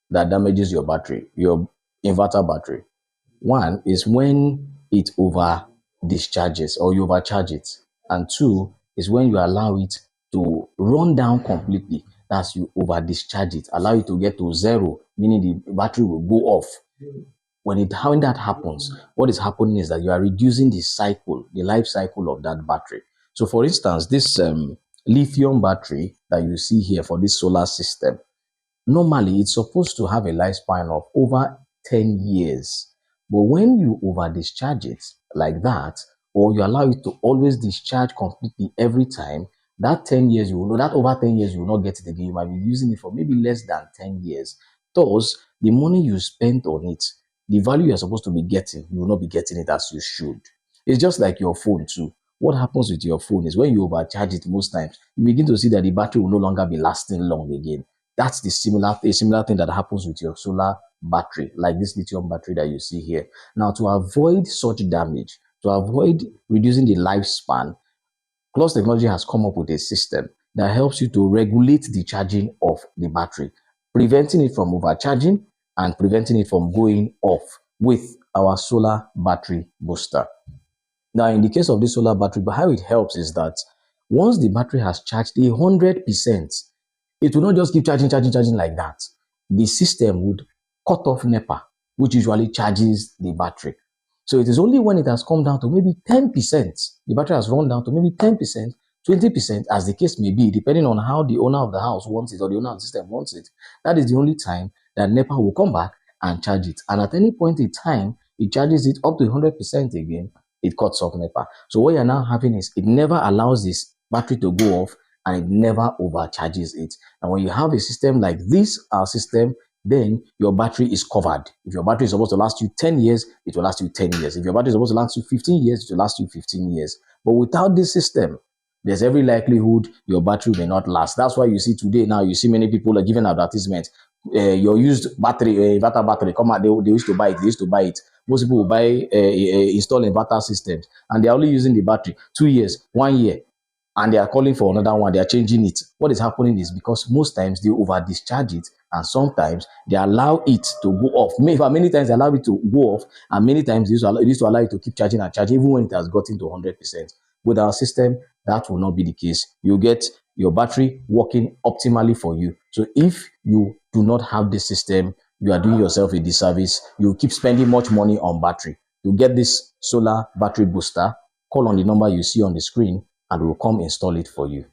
that damages your battery, your inverter battery. One is when it over discharges or you overcharge it. And two is when you allow it to run down completely. That's you over discharge it, allow it to get to zero, meaning the battery will go off. When that happens, what is happening is that you are reducing the life cycle of that battery. So for instance, this lithium battery that you see here for this solar system, normally it's supposed to have a lifespan of over 10 years. But when you over discharge it like that, or you allow it to always discharge completely every time, that 10 years, you will know that over 10 years, you will not get it again. You might be using it for maybe less than 10 years. Thus, the money you spent on it, the value you're supposed to be getting, you will not be getting it as you should. It's just like your phone too. What happens with your phone is when you overcharge it most times, you begin to see that the battery will no longer be lasting long again. That's a similar thing that happens with your solar battery, like this lithium battery that you see here. Now, to avoid such damage, to avoid reducing the lifespan, Plus Technology has come up with a system that helps you to regulate the charging of the battery, preventing it from overcharging and preventing it from going off with our solar battery booster. Now, in the case of this solar battery, but how it helps is that once the battery has charged 100%, it will not just keep charging like that. The system would cut off NEPA, which usually charges the battery. So it is only when it has come down to maybe 10%, the battery has run down to maybe 10%, 20%, as the case may be, depending on how the owner of the house wants it or the owner of the system wants it. That is the only time that NEPA will come back and charge it. And at any point in time, it charges it up to 100% again, it cuts off NEPA. So what you're now having is it never allows this battery to go off and it never overcharges it. And when you have a system like this, our system, then your battery is covered. If your battery is supposed to last you 10 years, it will last you 10 years. If your battery is supposed to last you 15 years, it will last you 15 years. But without this system, there's every likelihood your battery may not last. That's why you see today now, you see many people are giving advertisements. Your used battery, inverter battery, come out, they used to buy it. They used to buy it. Most people will buy, install inverter systems, and they're only using the battery 2 years, 1 year, and they are calling for another one. They are changing it. What is happening is because most times they over discharge it, and sometimes they allow it to go off. Many times they allow it to go off, and many times they used to allow it to keep charging and charging, even when it has gotten to 100%. With our system, that will not be the case. You get your battery working optimally for you. So if you do not have this system, you are doing yourself a disservice. You keep spending much money on battery. You get this solar battery booster, call on the number you see on the screen, and we'll come install it for you.